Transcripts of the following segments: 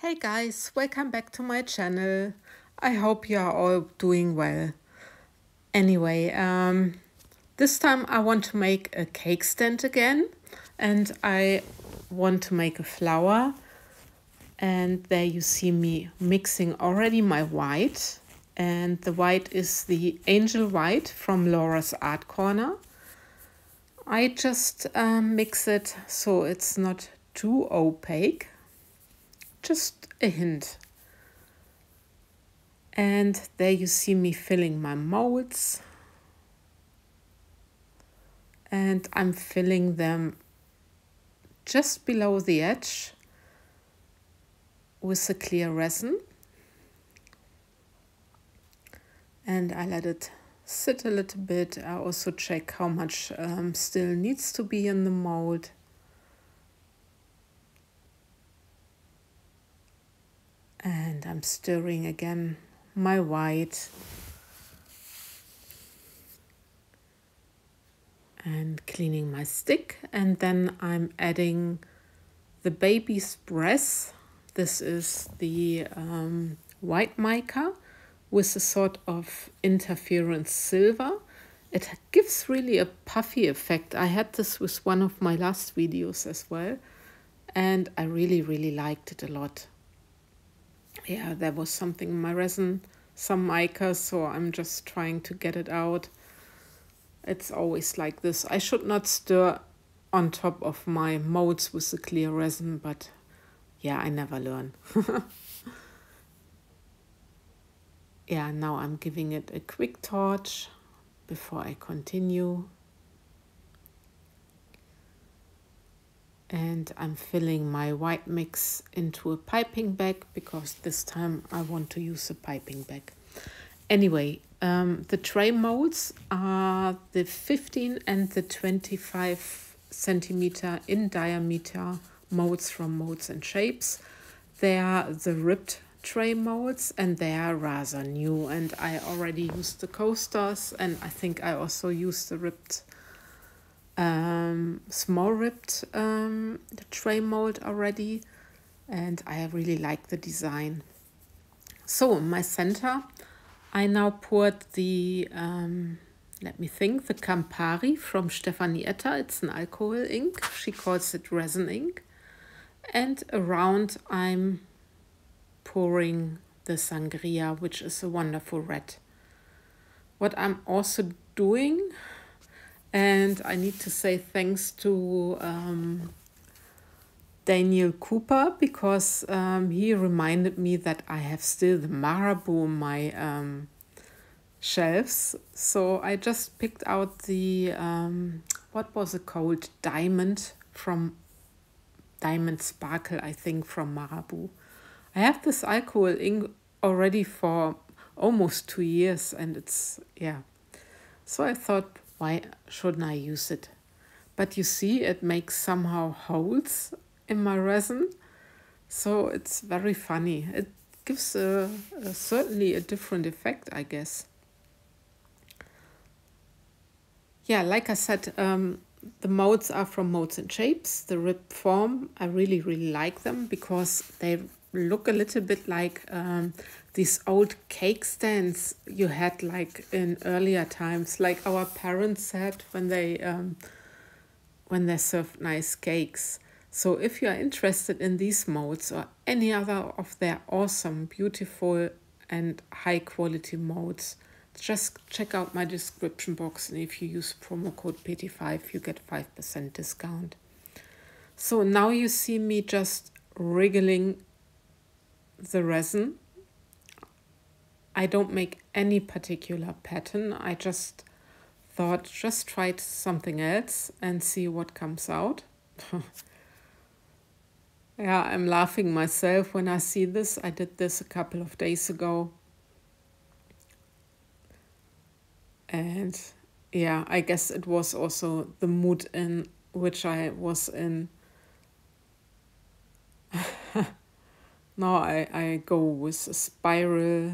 Hey guys, welcome back to my channel. I hope you are all doing well. Anyway, this time I want to make a cake stand again, and I want to make a flower. And there you see me mixing already my white, and the white is the Angel White from Laura's Art Corner. I just mix it so it's not too opaque, just a hint. And there you see me filling my molds. And I'm filling them just below the edge with a clear resin. And I let it sit a little bit. I also check how much still needs to be in the mold. And I'm stirring again my white. And cleaning my stick, and then I'm adding the baby's breath. This is the white mica with a sort of interference silver. It gives really a puffy effect. I had this with one of my last videos as well, and I really liked it a lot. Yeah, there was something in my resin, some mica, so I'm just trying to get it out. It's always like this. I should not stir on top of my molds with the clear resin, but yeah, I never learn. Yeah, now I'm giving it a quick torch before I continue. And I'm filling my white mix into a piping bag because this time I want to use a piping bag. Anyway, the tray molds are the 15 and the 25 centimeter in diameter molds from Molds and Shapes. They are the ribbed tray molds and they are rather new, and I already used the coasters, and I think I also used the ribbed small ribbed the tray mold already, and I really like the design. So in my center I now poured the, let me think, the Campari from Stefanietta. It's an alcohol ink. She calls it resin ink. And around I'm pouring the sangria, which is a wonderful red. What I'm also doing, and I need to say thanks to Daniel Cooper, because he reminded me that I have still the Marabou in my shelves. So I just picked out the, what was it called? Diamond Sparkle, I think, from Marabou. I have this alcohol ink already for almost 2 years, and it's, yeah. So I thought, why shouldn't I use it? But you see, it makes somehow holes in my resin, so it's very funny. It gives certainly a different effect, I guess. Yeah, like I said, the molds are from Molds and Shapes, the ribbed form. I really like them because they look a little bit like these old cake stands you had like in earlier times, like our parents had when they served nice cakes. So if you are interested in these molds or any other of their awesome, beautiful and high quality molds, just check out my description box, and if you use promo code PT5 you get 5% discount. So now you see me just wriggling the resin. I don't make any particular pattern. I just thought, just try something else and see what comes out. Yeah, I'm laughing myself when I see this. I did this a couple of days ago. And yeah, I guess it was also the mood in which I was in. Now I go with a spiral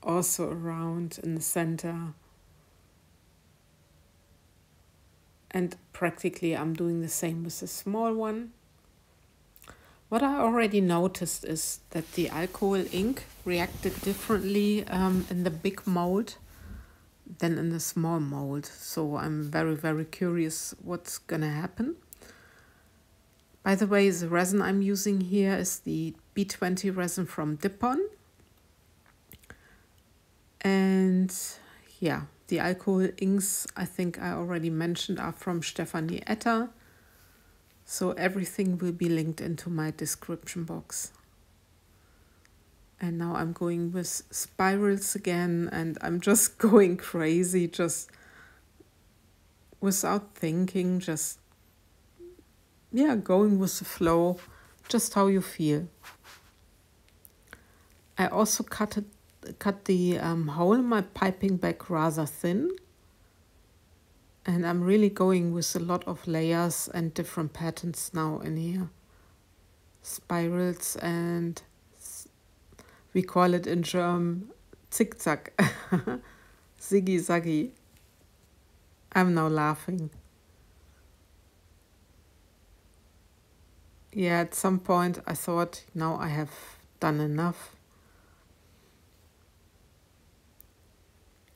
also around in the center. And practically I'm doing the same with the small one. What I already noticed is that the alcohol ink reacted differently in the big mold than in the small mold. So I'm very, very curious what's gonna happen. By the way, the resin I'm using here is the B20 resin from Dipon. And yeah, the alcohol inks, I think I already mentioned, are from Stephanie Etter. So everything will be linked into my description box. And now I'm going with spirals again, and I'm just going crazy, just without thinking, just, yeah, going with the flow, just how you feel. I also cut the hole in my piping bag rather thin. And I'm really going with a lot of layers and different patterns now in here. Spirals, and we call it in German zickzack. Ziggy zaggy. I'm now laughing. Yeah, at some point I thought, now I have done enough.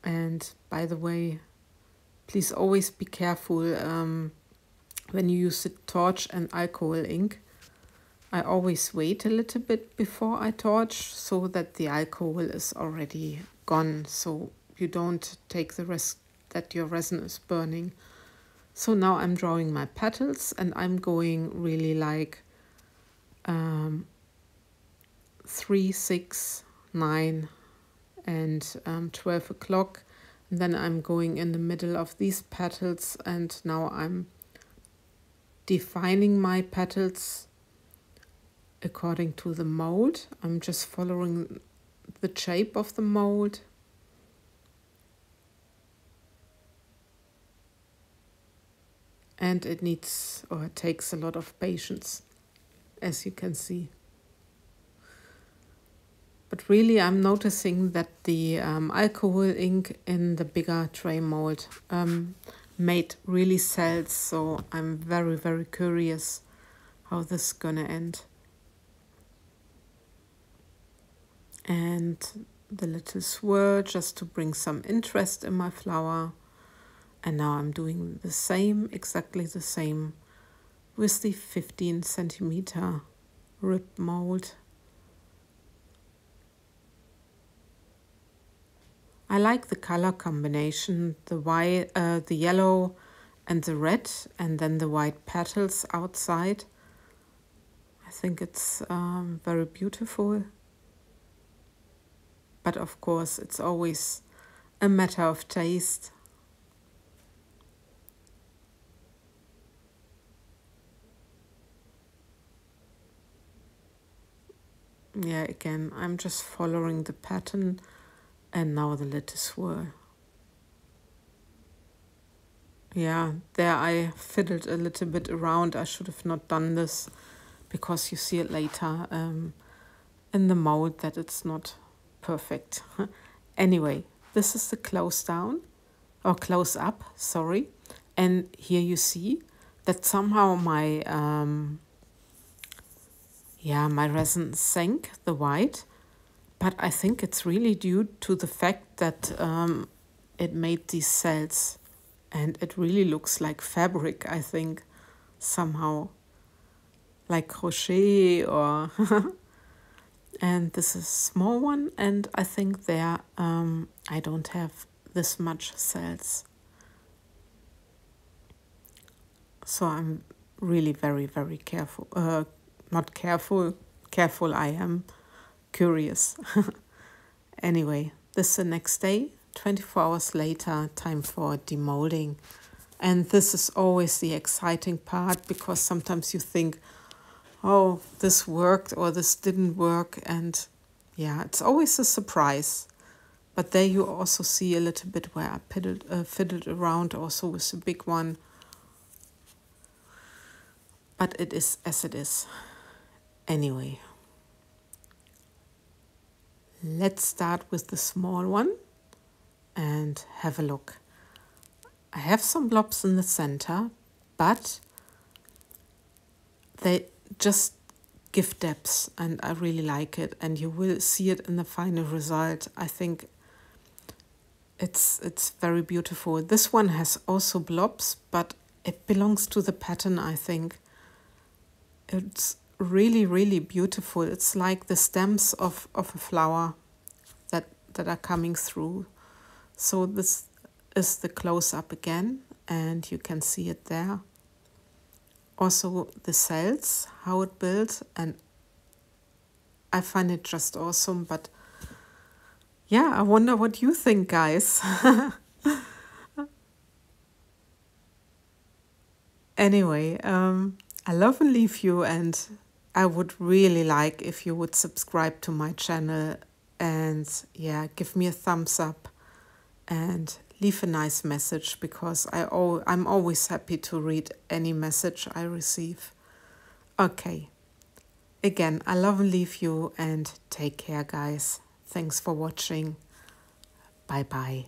And by the way, please always be careful when you use the torch and alcohol ink. I always wait a little bit before I torch so that the alcohol is already gone, so you don't take the risk that your resin is burning. So now I'm drawing my petals, and I'm going really like 3, 6, 9 and 12 o'clock. And then I'm going in the middle of these petals, and now I'm defining my petals according to the mold. I'm just following the shape of the mold. And it needs, or it takes a lot of patience, as you can see. But really I'm noticing that the alcohol ink in the bigger tray mold made really cells, so I'm very, very curious how this is gonna end. And the little swirl just to bring some interest in my flower. And now I'm doing the same, exactly the same, with the 15 centimeter rib mold. I like the color combination, the white, the yellow and the red, and then the white petals outside. I think it's very beautiful. But of course, it's always a matter of taste. Yeah, again, I'm just following the pattern, and now the little swirl. Yeah, there I fiddled a little bit around. I should have not done this, because you see it later in the mold that it's not perfect. Anyway, this is the close down, or close up, sorry. And here you see that somehow my my resin sank, the white, but I think it's really due to the fact that it made these cells, and it really looks like fabric, I think, somehow, like crochet or and this is a small one, and I think there I don't have this much cells. So I'm really very, very careful, not careful, careful I am, curious. Anyway, this is the next day, 24 hours later, time for demolding. And this is always the exciting part, because sometimes you think, oh, this worked or this didn't work. And yeah, it's always a surprise. But there you also see a little bit where I fiddled around also with the big one. But it is as it is. Anyway, let's start with the small one and have a look. I have some blobs in the center, but they just give depth, and I really like it, and you will see it in the final result. I think it's very beautiful. This one has also blobs, but it belongs to the pattern, I think. It's really, really beautiful. It's like the stems of a flower that are coming through. So this is the close-up again, and you can see it there. Also the cells, how it builds, and I find it just awesome. But yeah, I wonder what you think, guys. Anyway, I love and leave you, and I would really like if you would subscribe to my channel and yeah, give me a thumbs up and leave a nice message, because I'm always happy to read any message I receive. Okay. Again, I love and leave you, and take care, guys. Thanks for watching. Bye bye.